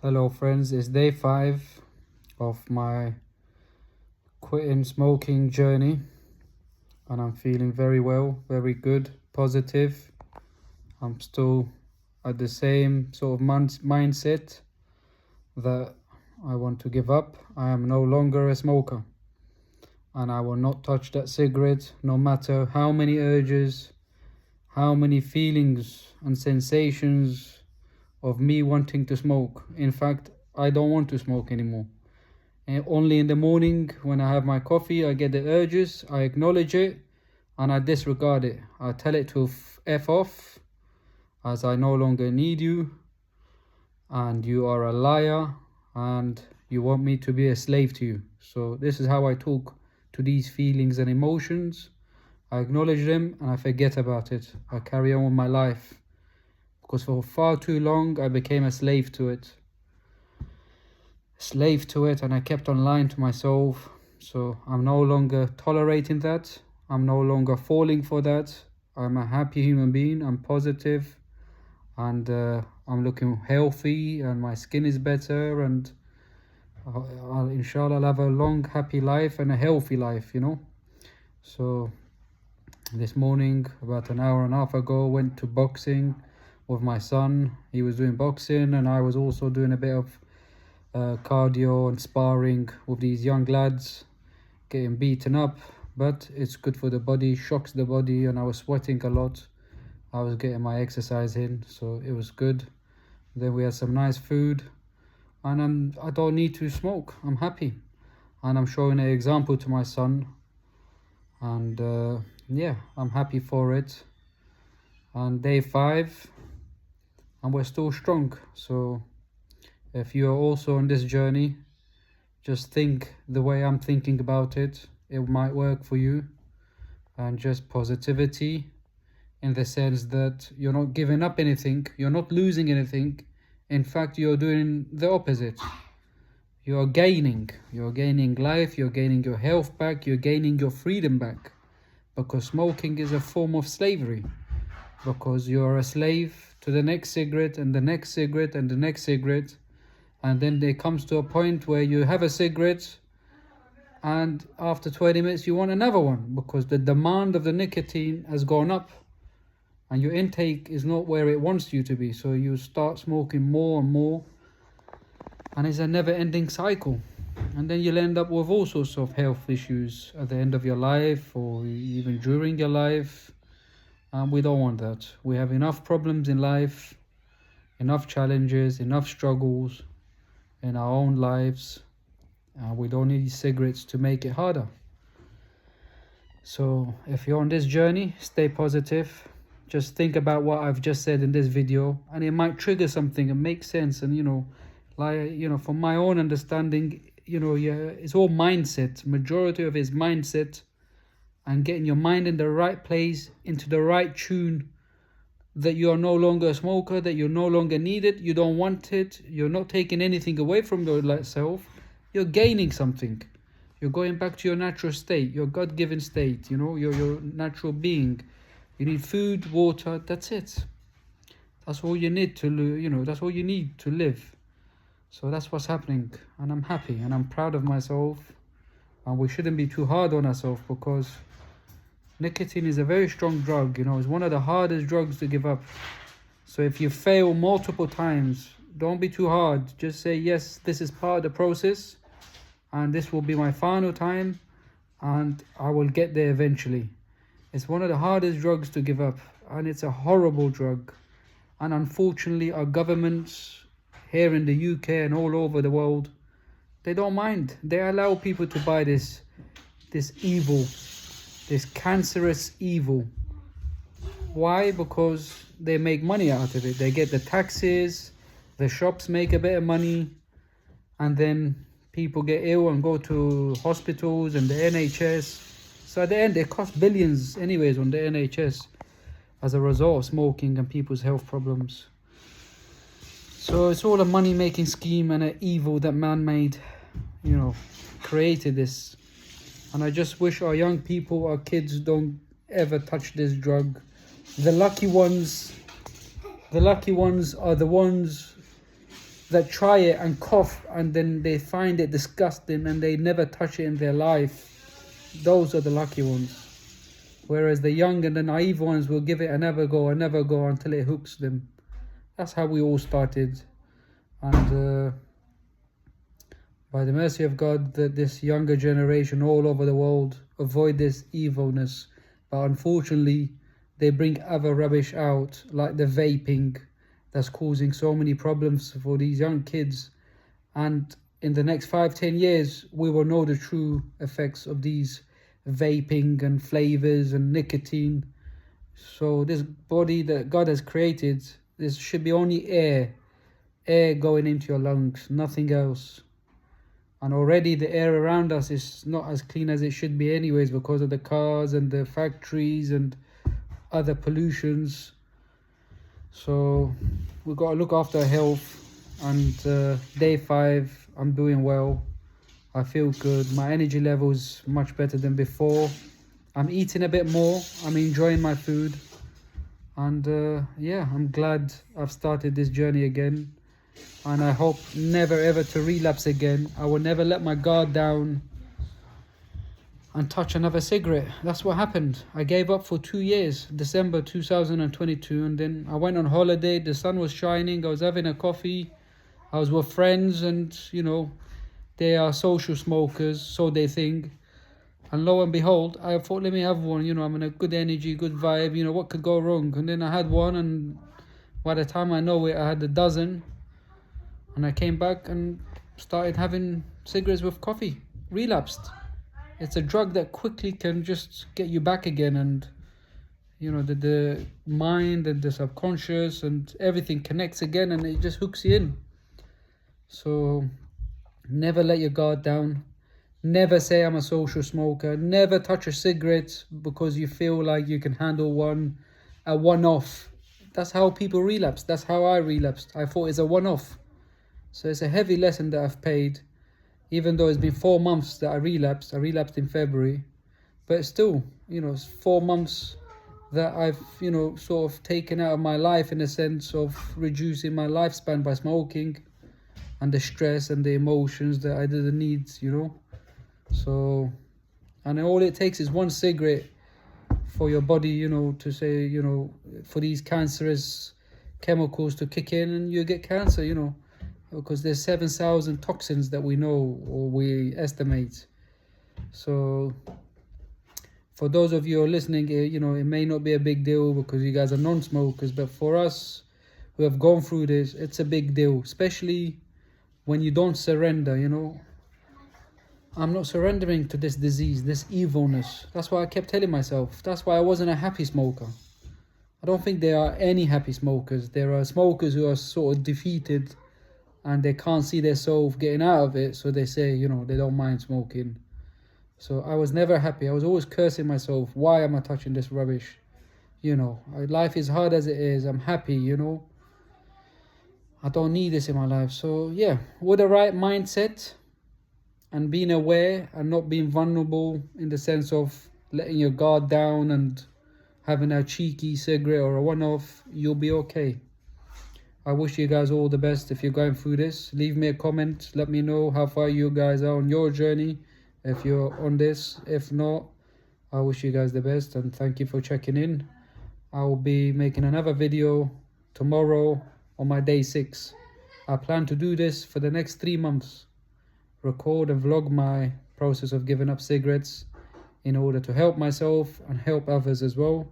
Hello friends, it's day 5 of my quitting smoking journey and I'm feeling very well, very good, positive. I'm still at the same sort of mindset that I want to give up. I am no longer a smoker and I will not touch that cigarette no matter how many urges, how many feelings and sensations of me wanting to smoke. In fact, I don't want to smoke anymore. And only in the morning when I have my coffee, I get the urges, I acknowledge it, and I disregard it. I tell it to F off, as I no longer need you, and you are a liar, and you want me to be a slave to you. So this is how I talk to these feelings and emotions. I acknowledge them and I forget about it. I carry on with my life. Because for far too long, I became a slave to it. And I kept on lying to myself. So I'm no longer tolerating that. I'm no longer falling for that. I'm a happy human being. I'm positive and I'm looking healthy and my skin is better, and inshallah I'll have a long happy life and a healthy life, So this morning, about an hour and a half ago, went to boxing with my son. He was doing boxing and I was also doing a bit of cardio and sparring with these young lads, getting beaten up, but it's good for the body, shocks the body, and I was sweating a lot. I was getting my exercise in, so it was good. Then we had some nice food, and I don't need to smoke. I'm happy, and I'm showing an example to my son, and yeah, I'm happy for it. And day 5, and we're still strong. So if you are also on this journey, just think the way I'm thinking about it. It might work for you. And just positivity in the sense that you're not giving up anything, you're not losing anything. In fact, you're doing the opposite. You're gaining life, you're gaining your health back, you're gaining your freedom back. Because smoking is a form of slavery. Because you're a slave to the next cigarette and the next cigarette and the next cigarette. And then it comes to a point where you have a cigarette and after 20 minutes you want another one because the demand of the nicotine has gone up and your intake is not where it wants you to be. So you start smoking more and more, and it's a never-ending cycle. And then you'll end up with all sorts of health issues at the end of your life or even during your life. And we don't want that. We have enough problems in life, enough challenges, enough struggles in our own lives. We don't need cigarettes to make it harder. So if you're on this journey, stay positive. Just think about what I've just said in this video, and it might trigger something and make sense. And from my own understanding, it's all mindset. Majority of it is mindset, and getting your mind in the right place, into the right tune, that you are no longer a smoker, that you no longer need it, you don't want it, you're not taking anything away from yourself, you're gaining something. You're going back to your natural state, your God-given state, your natural being. You need food, water, that's it. That's all you need that's all you need to live. So that's what's happening, and I'm happy and I'm proud of myself. And we shouldn't be too hard on ourselves because nicotine is a very strong drug, it's one of the hardest drugs to give up. So if you fail multiple times, don't be too hard. Just say, yes, this is part of the process and this will be my final time and I will get there eventually. It's one of the hardest drugs to give up and it's a horrible drug. And unfortunately, our governments here in the UK and all over the world, they don't mind. They allow people to buy this evil, this cancerous evil. Why? Because they make money out of it. They get the taxes, the shops make a bit of money, and then people get ill and go to hospitals and the NHS. So at the end, it costs billions anyways on the NHS as a result of smoking and people's health problems. So it's all a money-making scheme and an evil that man made, created this. And I just wish our young people, our kids, don't ever touch this drug. The lucky ones are the ones that try it and cough and then they find it disgusting and they never touch it in their life. Those are the lucky ones. Whereas the young and the naive ones will give it another go until it hooks them. That's how we all started. And by the mercy of God, that this younger generation all over the world avoid this evilness. But unfortunately, they bring other rubbish out, like the vaping, that's causing so many problems for these young kids. And in the next 5-10 years, we will know the true effects of these vaping and flavors and nicotine. So this body that God has created, this should be only air going into your lungs, nothing else. And already the air around us is not as clean as it should be anyways, because of the cars and the factories and other pollutions. So we've got to look after our health. And day 5, I'm doing well. I feel good. My energy level is much better than before. I'm eating a bit more. I'm enjoying my food. And yeah, I'm glad I've started this journey again. And I hope never ever to relapse again. I will never let my guard down and touch another cigarette. That's what happened. I gave up for 2 years, December 2022. And then I went on holiday. The sun was shining. I was having a coffee. I was with friends and, you know, they are social smokers, so they think. And lo and behold, I thought, let me have one. You know, I'm in a good energy, good vibe. You know, what could go wrong? And then I had one, and by the time I know it, I had a dozen. And I came back and started having cigarettes with coffee. Relapsed. It's a drug that quickly can just get you back again. And, you know, the mind and the subconscious and everything connects again, and it just hooks you in. So never let your guard down. Never say I'm a social smoker. Never touch a cigarette because you feel like you can handle a one-off. That's how people relapse. That's how I relapsed. I thought it's a one-off. So it's a heavy lesson that I've paid. Even though it's been 4 months that I relapsed. I relapsed in February. But still, you know, it's 4 months that I've, you know, sort of taken out of my life in a sense of reducing my lifespan by smoking. And the stress and the emotions that I didn't need, you know. So, and all it takes is one cigarette for your body, you know, to say, you know, for these cancerous chemicals to kick in and you get cancer, you know. Because there's 7,000 toxins that we know or we estimate. So, for those of you who are listening, you know, it may not be a big deal because you guys are non-smokers. But for us who have gone through this, it's a big deal. Especially when you don't surrender, you know. I'm not surrendering to this disease, this evilness. That's why I kept telling myself. That's why I wasn't a happy smoker. I don't think there are any happy smokers. There are smokers who are sort of defeated and they can't see their soul getting out of it. So they say, you know, they don't mind smoking. So I was never happy. I was always cursing myself. Why am I touching this rubbish? You know, life is hard as it is. I'm happy, you know. I don't need this in my life. So yeah, with the right mindset and being aware and not being vulnerable in the sense of letting your guard down and having a cheeky cigarette or a one-off, you'll be okay. I wish you guys all the best if you're going through this. Leave me a comment. Let me know how far you guys are on your journey if you're on this. If not, I wish you guys the best and thank you for checking in. I will be making another video tomorrow on my day 6. I plan to do this for the next 3 months. Record and vlog my process of giving up cigarettes in order to help myself and help others as well.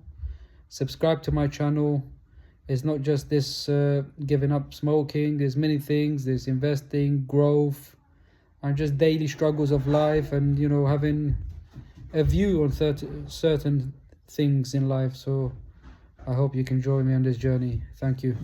Subscribe to my channel. It's not just this giving up smoking. There's many things. There's investing, growth, and just daily struggles of life and, you know, having a view on certain things in life. So I hope you can join me on this journey. Thank you.